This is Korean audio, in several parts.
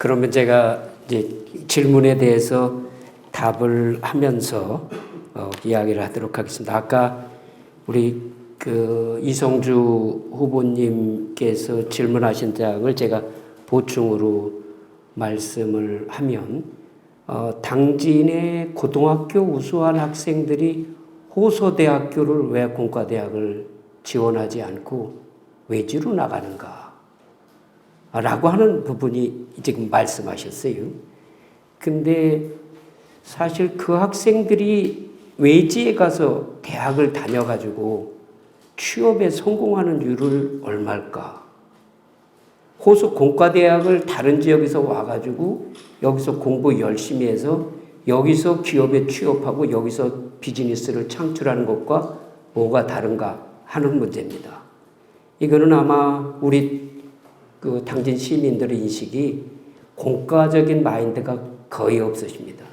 그러면 제가 이제 질문에 대해서 답을 하면서 이야기를 하도록 하겠습니다. 아까 우리 이성주 후보님께서 질문하신 사항을 제가 보충으로 말씀을 하면 당진의 고등학교 우수한 학생들이 호서대학교를 왜 공과대학을 지원하지 않고 외지로 나가는가? 라고 하는 부분이 지금 말씀하셨어요. 근데 사실 그 학생들이 외지에 가서 대학을 다녀가지고 취업에 성공하는 율을 얼마일까? 호서 공과대학을 다른 지역에서 와가지고 여기서 공부 열심히 해서 여기서 기업에 취업하고 여기서 비즈니스를 창출하는 것과 뭐가 다른가 하는 문제입니다. 이거는 아마 우리 당진 시민들의 인식이 공과적인 마인드가 거의 없으십니다.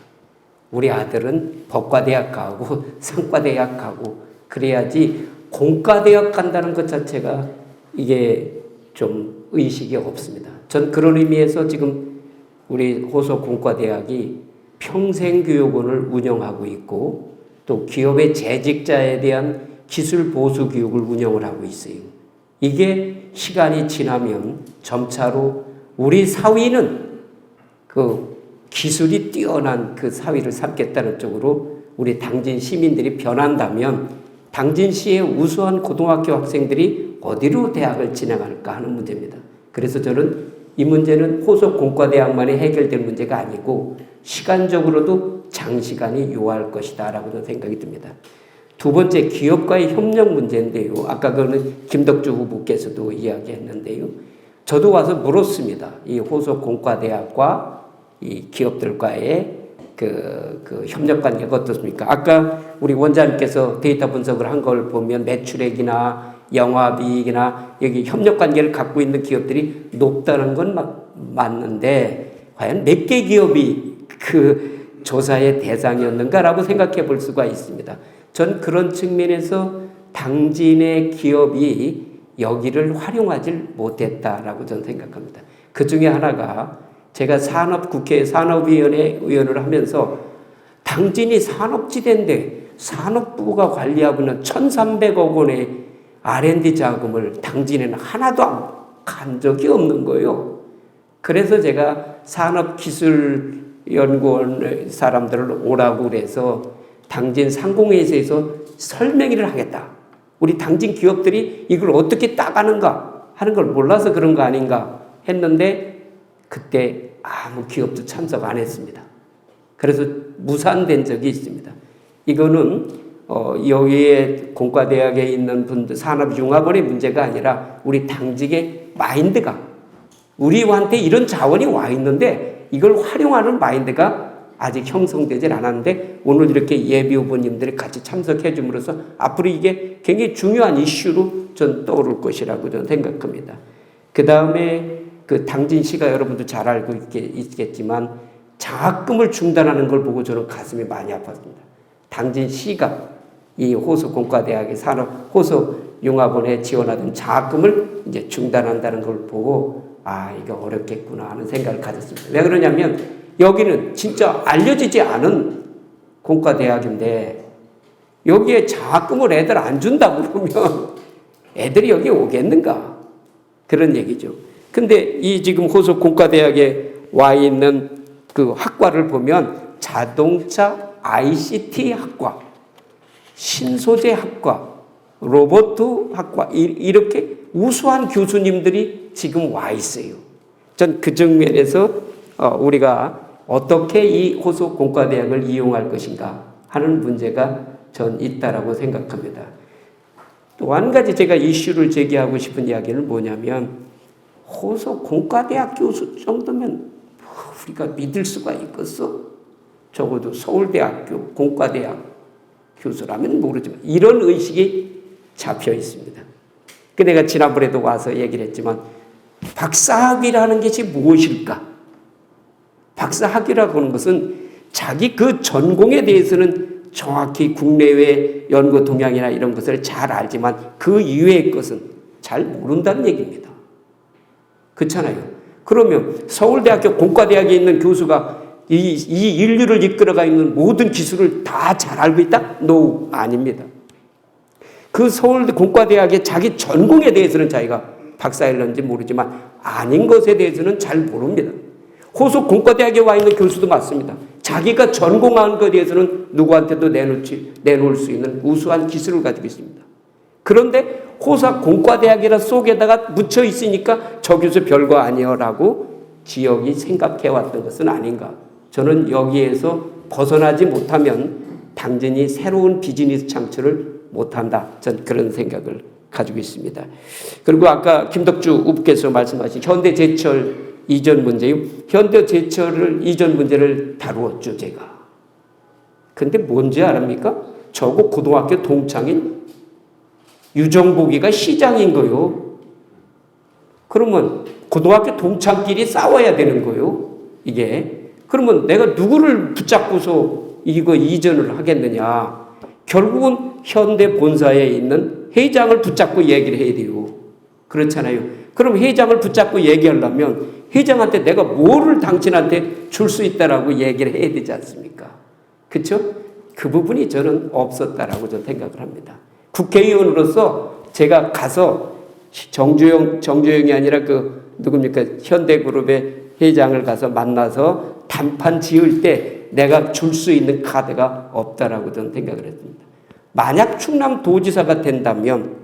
우리 아들은 법과대학 가고 상과대학 가고 그래야지 공과대학 간다는 것 자체가 이게 좀 의식이 없습니다. 전 그런 의미에서 지금 우리 호서 공과대학이 평생교육원을 운영하고 있고 또 기업의 재직자에 대한 기술 보수 교육을 운영을 하고 있어요. 이게 시간이 지나면 점차로 우리 사위는 기술이 뛰어난 그 사위를 삼겠다는 쪽으로 우리 당진 시민들이 변한다면 당진시의 우수한 고등학교 학생들이 어디로 대학을 진학할까 하는 문제입니다. 그래서 저는 이 문제는 호서 공과대학만이 해결될 문제가 아니고 시간적으로도 장시간이 요할 것이다 라고 저는 생각이 듭니다. 두 번째, 기업과의 협력 문제인데요. 아까 그거는 김덕주 후보께서도 이야기했는데요. 저도 와서 물었습니다. 이 호서 공과대학과 이 기업들과의 그 협력 관계가 어떻습니까? 아까 우리 원장님께서 데이터 분석을 한 걸 보면 매출액이나 영업이익이나 여기 협력 관계를 갖고 있는 기업들이 높다는 건 맞는데 과연 몇 개 기업이 그 조사의 대상이었는가라고 생각해 볼 수가 있습니다. 전 그런 측면에서 당진의 기업이 여기를 활용하지 못했다라고 저는 생각합니다. 그 중에 하나가 제가 국회 산업위원회 의원을 하면서 당진이 산업지대인데 산업부가 관리하고 있는 1,300억 원의 R&D 자금을 당진에는 하나도 간 적이 없는 거예요. 그래서 제가 산업기술연구원 사람들을 오라고 그래서 당진 상공회의소에서 설명회를 하겠다. 우리 당진 기업들이 이걸 어떻게 따가는가 하는 걸 몰라서 그런 거 아닌가 했는데 그때 아무 기업도 참석 안 했습니다. 그래서 무산된 적이 있습니다. 이거는 여기에 공과대학에 있는 분들 산업융합원의 문제가 아니라 우리 당직의 마인드가 우리한테 이런 자원이 와 있는데 이걸 활용하는 마인드가 아직 형성되질 않았는데 오늘 이렇게 예비 후보님들이 같이 참석해 줌으로써 앞으로 이게 굉장히 중요한 이슈로 전 떠오를 것이라고 저는 생각합니다. 그 다음에 당진시가 여러분도 잘 알고 있겠지만 장학금을 중단하는 걸 보고 저는 가슴이 많이 아팠습니다. 당진시가 이 호서 공과대학의 호서융합원에 지원하던 장학금을 이제 중단한다는 걸 보고 이게 어렵겠구나 하는 생각을 가졌습니다. 왜 그러냐면 여기는 진짜 알려지지 않은 공과대학인데 여기에 장학금을 애들 안 준다고 그러면 애들이 여기 오겠는가? 그런 얘기죠. 근데 이 지금 호서 공과대학에 와 있는 그 학과를 보면 자동차 ICT 학과, 신소재 학과, 로봇 학과 이렇게 우수한 교수님들이 지금 와 있어요. 전 그 측면에서 우리가 어떻게 이 호서 공과대학을 이용할 것인가 하는 문제가 전 있다라고 생각합니다. 또 한 가지 제가 이슈를 제기하고 싶은 이야기는 뭐냐면 호서 공과대학 교수 정도면 우리가 믿을 수가 있겠어? 적어도 서울대학교 공과대학 교수라면 모르지만 이런 의식이 잡혀 있습니다. 내가 지난번에도 와서 얘기를 했지만 박사학위라는 것이 무엇일까? 박사학위라고 하는 것은 자기 그 전공에 대해서는 정확히 국내외 연구 동향이나 이런 것을 잘 알지만 그 이외의 것은 잘 모른다는 얘기입니다. 그렇잖아요. 그러면 서울대학교 공과대학에 있는 교수가 이 인류를 이끌어가 있는 모든 기술을 다 잘 알고 있다? No, 아닙니다. 그 서울대 공과대학의 자기 전공에 대해서는 자기가 박사일런지 모르지만 아닌 것에 대해서는 잘 모릅니다. 호속 공과대학에 와 있는 교수도 맞습니다. 자기가 전공한 것에 대해서는 누구한테도 내놓을 수 있는 우수한 기술을 가지고 있습니다. 그런데 호사 공과대학이라 속에다가 묻혀 있으니까 저 교수 별거 아니여라고 지역이 생각해왔던 것은 아닌가. 저는 여기에서 벗어나지 못하면 당진이 새로운 비즈니스 창출을 못한다. 전 그런 생각을 가지고 있습니다. 그리고 아까 김덕주 우께서 말씀하신 현대제철 이전 문제요. 현대제철을 이전 문제를 다루었죠, 제가. 근데 뭔지 아십니까? 저거 고등학교 동창인 유정복이가 시장인 거요. 그러면 고등학교 동창끼리 싸워야 되는 거요. 이게. 그러면 내가 누구를 붙잡고서 이거 이전을 하겠느냐. 결국은 현대 본사에 있는 회장을 붙잡고 얘기를 해야 돼요. 그렇잖아요. 그럼 회장을 붙잡고 얘기하려면 회장한테 내가 뭐를 당신한테 줄 수 있다라고 얘기를 해야 되지 않습니까? 그렇죠? 그 부분이 저는 없었다라고 저는 생각을 합니다. 국회의원으로서 제가 가서 정주영이 아니라 누굽니까? 현대그룹의 회장을 가서 만나서 단판 지을 때 내가 줄 수 있는 카드가 없다라고 저는 생각을 했습니다. 만약 충남도지사가 된다면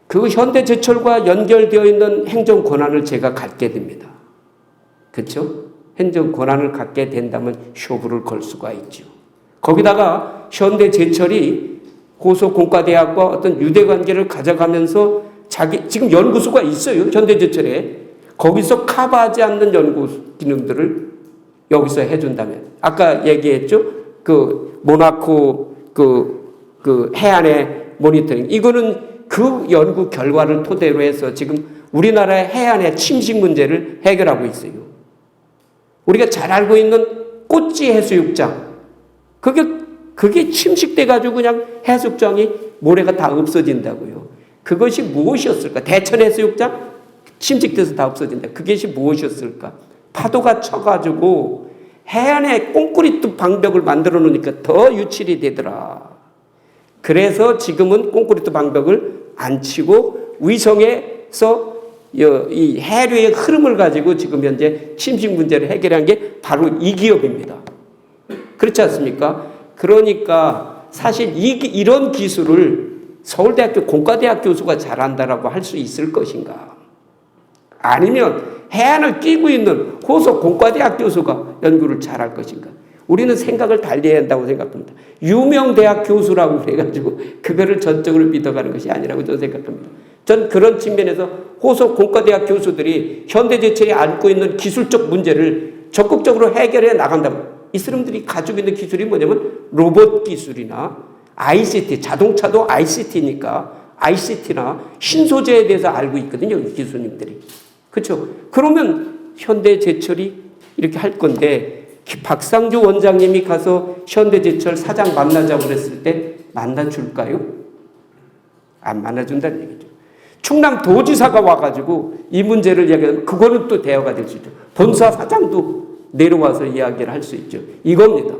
그 현대제철과 연결되어 있는 행정 권한을 제가 갖게 됩니다. 그렇죠? 행정 권한을 갖게 된다면 쇼부를 걸 수가 있죠. 거기다가 현대제철이 고속공과대학과 어떤 유대관계를 가져가면서 지금 연구소가 있어요. 현대제철에. 거기서 커버하지 않는 연구 기능들을 여기서 해준다면. 아까 얘기했죠. 모나코 해안의 모니터링. 이거는 그 연구 결과를 토대로 해서 지금 우리나라의 해안의 침식 문제를 해결하고 있어요. 우리가 잘 알고 있는 꼬치 해수욕장. 그게 침식돼가지고 그냥 해수욕장이 모래가 다 없어진다고요. 그것이 무엇이었을까? 대천 해수욕장? 침식돼서 다 없어진다. 그것이 무엇이었을까? 파도가 쳐가지고 해안에 콘크리트 방벽을 만들어 놓으니까 더 유출이 되더라. 그래서 지금은 콘크리트 방벽을 안 치고 위성에서 이 해류의 흐름을 가지고 지금 현재 침식 문제를 해결한 게 바로 이 기업입니다. 그렇지 않습니까? 그러니까 사실 이런 기술을 서울대학교 공과대학 교수가 잘한다라고 할 수 있을 것인가? 아니면 해안을 끼고 있는 호속 공과대학 교수가 연구를 잘할 것인가? 우리는 생각을 달리해야 한다고 생각합니다. 유명 대학 교수라고 해가지고 그거를 전적으로 믿어가는 것이 아니라고 저는 생각합니다. 전 그런 측면에서 호속 공과대학 교수들이 현대제철이 안고 있는 기술적 문제를 적극적으로 해결해 나간다면 이 사람들이 가지고 있는 기술이 뭐냐면 로봇 기술이나 ICT, 자동차도 ICT니까 ICT나 신소재에 대해서 알고 있거든요. 이 기수님들이. 그렇죠? 그러면 현대제철이 이렇게 할 건데 박상주 원장님이 가서 현대제철 사장 만나자고 그랬을 때 만나줄까요? 안 만나준다는 얘기죠. 충남도지사가 와가지고 이 문제를 이야기하면 그거는 또 대화가 될 수 있죠. 본사 사장도 내려와서 이야기를 할 수 있죠. 이겁니다.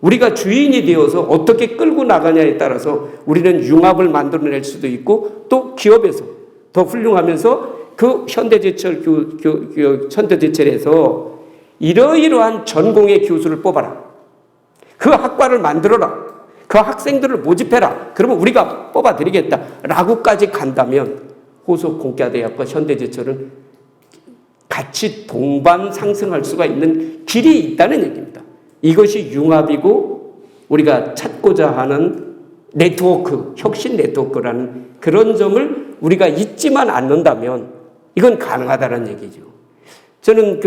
우리가 주인이 되어서 어떻게 끌고 나가냐에 따라서 우리는 융합을 만들어낼 수도 있고 또 기업에서 더 훌륭하면서 그 현대제철에서 이러이러한 전공의 교수를 뽑아라. 그 학과를 만들어라. 그 학생들을 모집해라. 그러면 우리가 뽑아드리겠다. 라고까지 간다면 호속공과대학과 현대제철은 같이 동반 상승할 수가 있는 길이 있다는 얘기입니다. 이것이 융합이고 우리가 찾고자 하는 네트워크, 혁신 네트워크라는 그런 점을 우리가 잊지만 않는다면 이건 가능하다는 얘기죠. 저는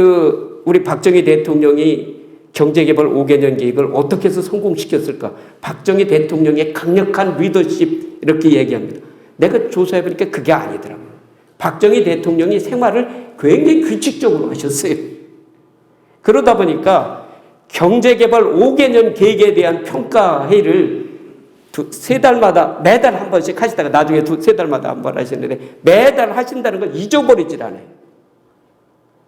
우리 박정희 대통령이 경제개발 5개년 계획을 어떻게 해서 성공시켰을까? 박정희 대통령의 강력한 리더십 이렇게 얘기합니다. 내가 조사해보니까 그게 아니더라고요. 박정희 대통령이 생활을 굉장히 규칙적으로 하셨어요. 그러다 보니까 경제개발 5개년 계획에 대한 평가회를 세 달마다 매달 한 번씩 하시다가 나중에 세 달마다 한 번 하시는데 매달 하신다는 걸 잊어버리질 않아요.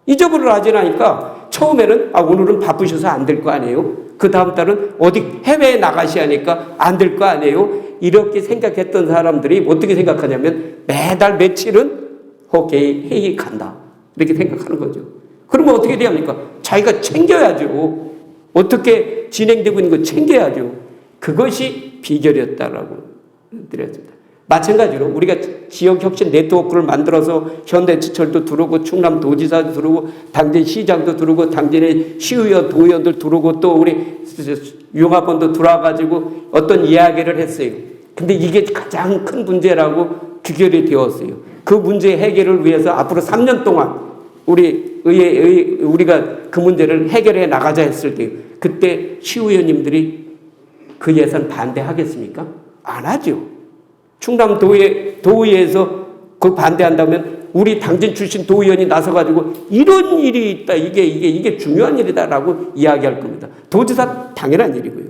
잊어버리려 하지 않으니까 처음에는 오늘은 바쁘셔서 안 될 거 아니에요. 그 다음 달은 어디 해외에 나가셔야 하니까 안 될 거 아니에요. 이렇게 생각했던 사람들이 어떻게 생각하냐면 매달 며칠은 오케이 회의 간다 이렇게 생각하는 거죠. 그러면 어떻게 돼야 합니까? 자기가 챙겨야죠. 어떻게 진행되고 있는 거 챙겨야죠. 그것이 비결이었다라고 드렸습니다. 마찬가지로 우리가 지역혁신 네트워크를 만들어서 현대지철도 들어오고 충남도지사도 들어오고 당진시장도 들어오고 당진의 시의원 도의원들 들어오고 또 우리 융합원도 들어와가지고 어떤 이야기를 했어요. 근데 이게 가장 큰 문제라고 귀결이 되었어요. 그 문제 해결을 위해서 앞으로 3년 동안 우리가 그 문제를 해결해 나가자 했을 때 그때 시의원님들이 그 예산 반대하겠습니까? 안 하죠. 충남 도의회에서 그 반대한다면 우리 당진 출신 도의원이 나서가지고 이런 일이 있다. 이게 중요한 일이다라고 이야기할 겁니다. 도지사 당연한 일이고요.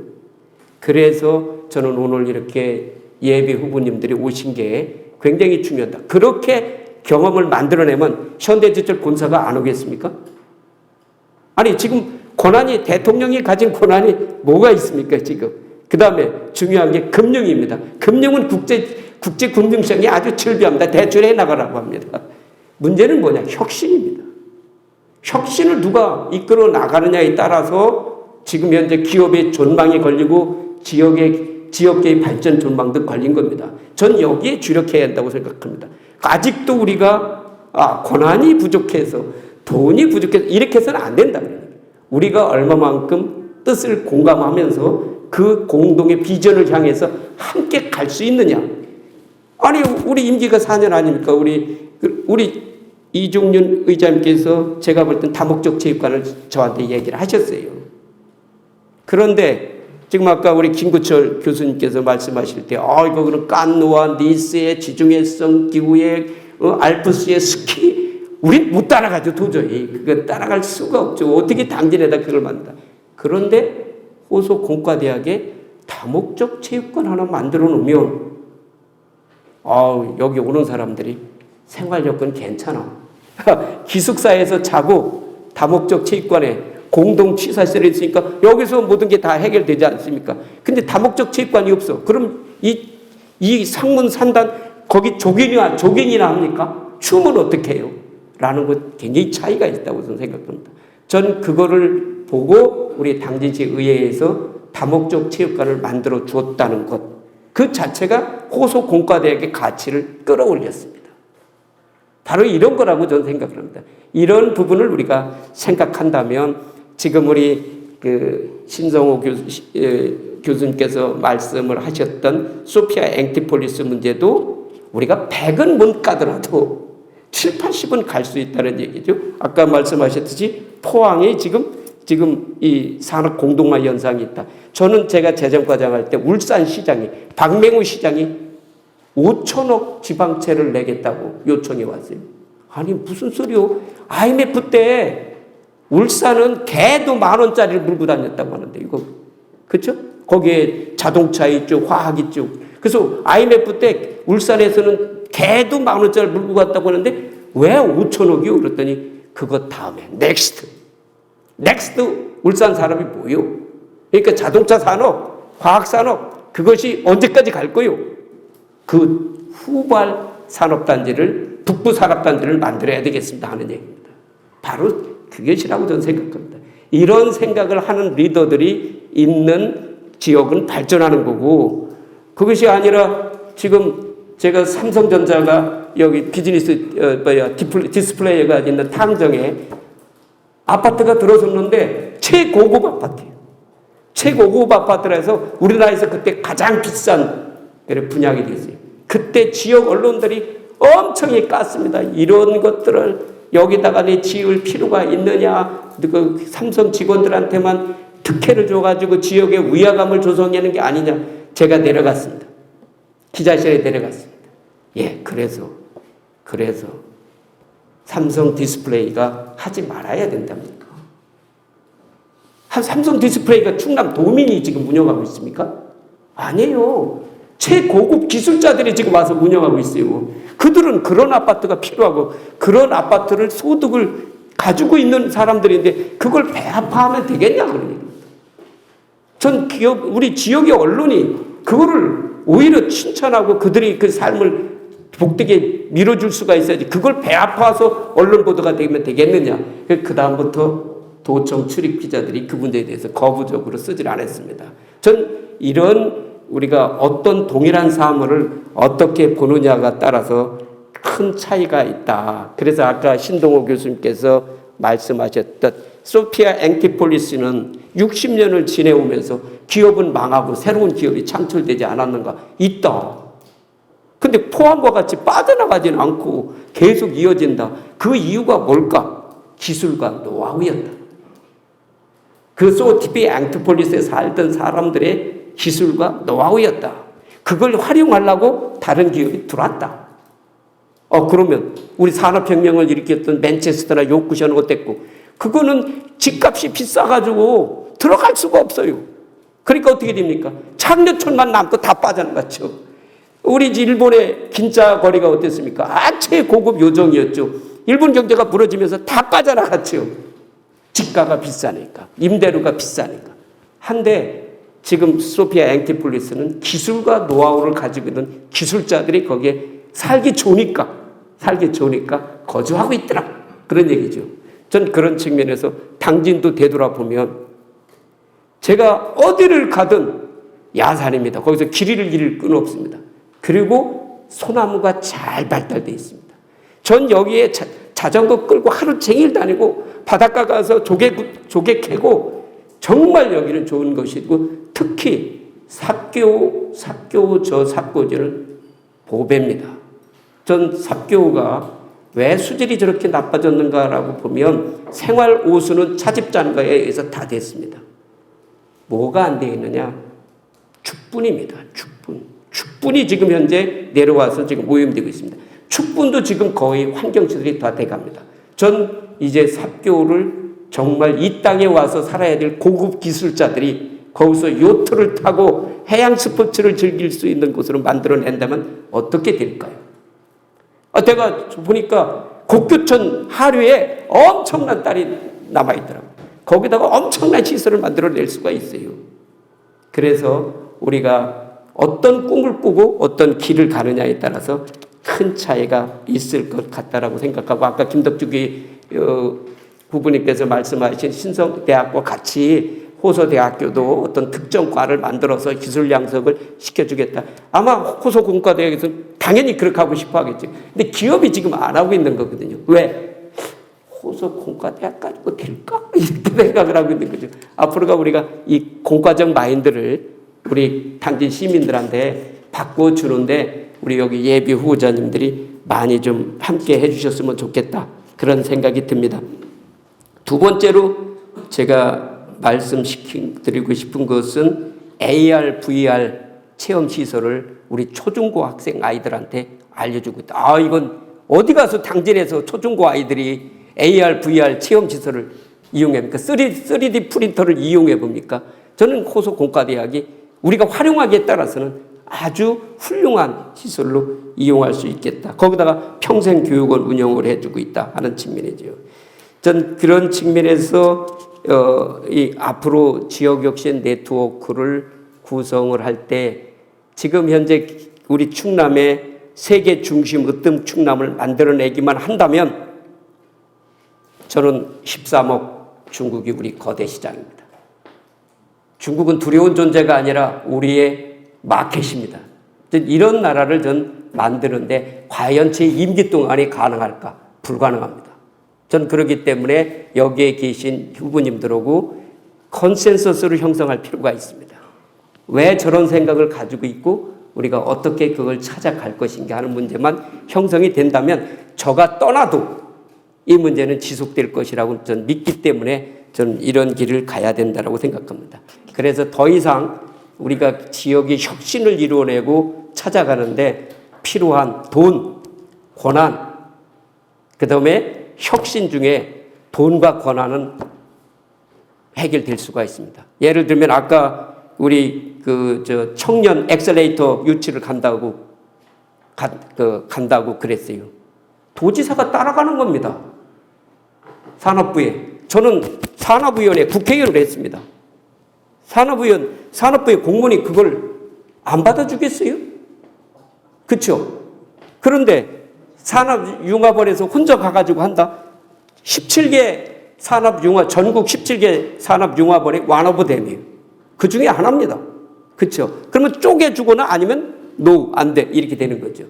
그래서 저는 오늘 이렇게 예비 후보님들이 오신 게 굉장히 중요하다. 그렇게 경험을 만들어내면 현대지철 본사가 안 오겠습니까? 아니 지금 권한이 대통령이 가진 권한이 뭐가 있습니까 지금? 그 다음에 중요한 게 금융입니다. 금융은 국제 금융시장이 아주 즐비합니다. 대출해 나가라고 합니다. 문제는 뭐냐? 혁신입니다. 혁신을 누가 이끌어 나가느냐에 따라서 지금 현재 기업의 존망이 걸리고 지역계의 발전 존망도 걸린 겁니다. 전 여기에 주력해야 한다고 생각합니다. 아직도 우리가 권한이 부족해서 돈이 부족해서 이렇게 해서는 안 된다. 우리가 얼마만큼 뜻을 공감하면서 그 공동의 비전을 향해서 함께 갈 수 있느냐. 아니 우리 임기가 4년 아닙니까? 우리 이종윤 의장님께서 제가 볼 땐 다목적 체육관을 저한테 얘기를 하셨어요. 그런데 지금 아까 우리 김구철 교수님께서 말씀하실 때 이거는 깐노와 니스의 지중해성 기후의 알프스의 스키 우린 못 따라가죠. 도저히 그거 따라갈 수가 없죠. 어떻게 당진에다 그걸 만든다. 그런데 호소 공과대학에 다목적 체육관 하나 만들어 놓으면 여기 오는 사람들이 생활 여건 괜찮아. 기숙사에서 자고 다목적 체육관에 공동 취사시설이 있으니까 여기서 모든 게 다 해결되지 않습니까? 근데 다목적 체육관이 없어. 그럼 이 상문 산단 거기 조깅이나 합니까? 춤은 어떻게 해요? 라는 것 굉장히 차이가 있다고 저는 생각합니다. 전 그거를 보고 우리 당진시 의회에서 다목적 체육관을 만들어 주었다는 것, 그 자체가 호소 공과대학의 가치를 끌어올렸습니다. 바로 이런 거라고 저는 생각을 합니다. 이런 부분을 우리가 생각한다면 지금 우리 신성호 교수님께서 말씀을 하셨던 소피아 앵티폴리스 문제도 우리가 100은 못 가더라도 7, 80은 갈 수 있다는 얘기죠. 아까 말씀하셨듯이 포항에 지금 이 산업 공동화 현상이 있다. 저는 제가 재정과장 할 때 울산 시장이 박맹우 시장이 5천억 지방채를 내겠다고 요청이 왔어요. 아니 무슨 소리요? IMF 때 울산은 개도 10,000원짜리를 물고 다녔다고 하는데 이거 그렇죠? 거기에 자동차 있죠, 화학 있죠. 그래서 IMF 때 울산에서는 개도 10,000원짜리 물고 갔다고 하는데 왜 5천억이요? 그랬더니 그것 다음에 넥스트 울산 산업이 뭐요? 그러니까 자동차 산업, 화학 산업 그것이 언제까지 갈 거요? 그 후발 산업단지를 북부 산업단지를 만들어야 되겠습니다 하는 얘기입니다. 바로 그것이라고 저는 생각합니다. 이런 생각을 하는 리더들이 있는 지역은 발전하는 거고 그것이 아니라 지금 제가 삼성전자가 여기 비즈니스 디스플레이가 있는 탕정에 아파트가 들어섰는데 최고급 아파트예요. 최고급 아파트라서 우리나라에서 그때 가장 비싼 분양이 됐어요. 그때 지역 언론들이 엄청나게 깠습니다. 이런 것들을 여기다가 지을 필요가 있느냐. 그 삼성 직원들한테만 특혜를 줘가지고 지역에 위화감을 조성하는 게 아니냐. 제가 내려갔습니다. 기자실에 내려갔습니다. 그래서 삼성 디스플레이가 하지 말아야 된답니까? 삼성 디스플레이가 충남 도민이 지금 운영하고 있습니까? 아니에요. 최고급 기술자들이 지금 와서 운영하고 있어요. 그들은 그런 아파트가 필요하고 그런 아파트를 소득을 가지고 있는 사람들인데 그걸 배합화하면 되겠냐 그런 얘기입니다. 전 우리 지역의 언론이 그거를 오히려 칭찬하고 그들이 그 삶을 복되게 밀어줄 수가 있어야지 그걸 배합화해서 언론 보도가 되면 되겠느냐. 그 다음부터 도청 출입 기자들이 그 문제에 대해서 거부적으로 쓰질 않았습니다. 전 이런 우리가 어떤 동일한 사물을 어떻게 보느냐가 따라서 큰 차이가 있다. 그래서 아까 신동호 교수님께서 말씀하셨던 소피아 앵티폴리스는 60년을 지내오면서 기업은 망하고 새로운 기업이 창출되지 않았는가? 있다. 근데 포함과 같이 빠져나가지는 않고 계속 이어진다. 그 이유가 뭘까? 기술과 노하우였다. 그 소피아 앵티폴리스에 살던 사람들의 기술과 노하우였다. 그걸 활용하려고 다른 기업이 들어왔다. 그러면 우리 산업혁명을 일으켰던 맨체스터나 요크셔는 어땠고 그거는 집값이 비싸가지고 들어갈 수가 없어요. 그러니까 어떻게 됩니까? 창녀촌만 남고 다 빠져나갔죠. 우리 일본의 긴자 거리가 어땠습니까? 최고급 요정이었죠. 일본 경제가 부러지면서 다 빠져나갔죠. 집가가 비싸니까, 임대료가 비싸니까. 한데 지금 소피아 앵티폴리스는 기술과 노하우를 가지고 있는 기술자들이 거기에 살기 좋으니까 거주하고 있더라. 그런 얘기죠. 전 그런 측면에서 당진도 되돌아보면 제가 어디를 가든 야산입니다. 거기서 길 잃을 끈 없습니다. 그리고 소나무가 잘 발달되어 있습니다. 전 여기에 자전거 끌고 하루 종일 다니고 바닷가 가서 조개 캐고 정말 여기는 좋은 것이고 특히 삽교 저 삽교지는 보배입니다. 전 삽교가 왜 수질이 저렇게 나빠졌는가라고 보면 생활 오수는 차집장가에 의해서 다 됐습니다. 뭐가 안 되어 있느냐? 축분입니다. 축분이 지금 현재 내려와서 지금 오염되고 있습니다. 축분도 지금 거의 환경시설이 다 돼갑니다. 전 이제 삽교를 정말 이 땅에 와서 살아야 될 고급 기술자들이 거기서 요트를 타고 해양 스포츠를 즐길 수 있는 곳으로 만들어낸다면 어떻게 될까요? 내가 보니까 곡교천 하류에 엄청난 딸이 남아있더라고요. 거기다가 엄청난 시설을 만들어낼 수가 있어요. 그래서 우리가 어떤 꿈을 꾸고 어떤 길을 가느냐에 따라서 큰 차이가 있을 것 같다라고 생각하고 아까 김덕주 부부님께서 말씀하신 신성대학과 같이 호서대학교도 어떤 특정 과를 만들어서 기술 양성을 시켜주겠다. 아마 호서공과대학에서는 당연히 그렇게 하고 싶어 하겠죠. 근데 기업이 지금 안 하고 있는 거거든요. 왜? 호서공과대학 가지고 될까? 이렇게 생각을 하고 있는 거죠. 앞으로가 우리가 이 공과적 마인드를 우리 당진 시민들한테 바꿔주는데 우리 여기 예비 후보자님들이 많이 좀 함께 해주셨으면 좋겠다. 그런 생각이 듭니다. 두 번째로 제가 말씀드리고 싶은 것은 AR, VR 체험시설을 우리 초중고 학생 아이들한테 알려주고 있다. 이건 어디 가서 당진에서 초중고 아이들이 AR, VR 체험시설을 이용해봅니까? 3D 프린터를 이용해봅니까? 저는 호서공과대학이 우리가 활용하기에 따라서는 아주 훌륭한 시설로 이용할 수 있겠다. 거기다가 평생교육원 운영을 해주고 있다 하는 측면이죠. 전 그런 측면에서 이 앞으로 지역혁신 네트워크를 구성을 할 때 지금 현재 우리 충남의 세계 중심 으뜸 충남을 만들어내기만 한다면 저는 13억 중국이 우리 거대 시장입니다. 중국은 두려운 존재가 아니라 우리의 마켓입니다. 이런 나라를 전 만드는데 과연 제 임기 동안이 가능할까? 불가능합니다. 전 그렇기 때문에 여기에 계신 후보님들하고 컨센서스를 형성할 필요가 있습니다. 왜 저런 생각을 가지고 있고 우리가 어떻게 그걸 찾아갈 것인가 하는 문제만 형성이 된다면 저가 떠나도 이 문제는 지속될 것이라고 저는 믿기 때문에 저는 이런 길을 가야 된다고 생각합니다. 그래서 더 이상 우리가 지역의 혁신을 이루어내고 찾아가는데 필요한 돈, 권한, 그 다음에 혁신 중에 돈과 권한은 해결될 수가 있습니다. 예를 들면 아까 우리 청년 엑셀레이터 유치를 간다고 그랬어요. 도지사가 따라가는 겁니다. 산업부에. 저는 산업위원회 국회의원을 했습니다. 산업부의 공무원이 그걸 안 받아주겠어요? 그렇죠? 그런데 산업융합원에서 혼자 가가지고 한다? 17개 전국 17개 산업융합원의 완오브댐이에요. 그 중에 하나입니다. 그렇죠? 그러면 쪼개주거나 아니면 노, 안 돼. 이렇게 되는 거죠.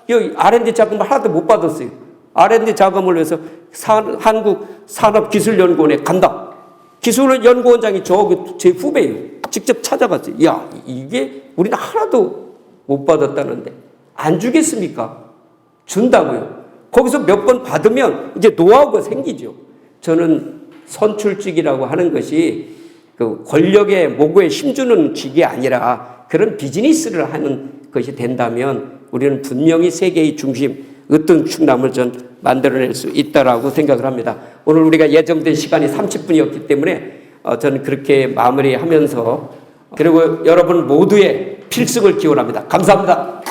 여기 R&D 자금을 하나도 못 받았어요. R&D 자금을 위해서 한국산업기술연구원에 간다. 기술연구원장이 제 후배예요. 직접 찾아갔어요. 야, 이게 우리는 하나도 못 받았다는데 안 주겠습니까? 준다고요. 거기서 몇 번 받으면 이제 노하우가 생기죠. 저는 선출직이라고 하는 것이 그 권력의 모고에 힘주는 직이 아니라 그런 비즈니스를 하는 것이 된다면 우리는 분명히 세계의 중심, 어떤 충남을 만들어낼 수 있다라고 생각을 합니다. 오늘 우리가 예정된 시간이 30분이었기 때문에 저는 그렇게 마무리하면서 그리고 여러분 모두의 필승을 기원합니다. 감사합니다.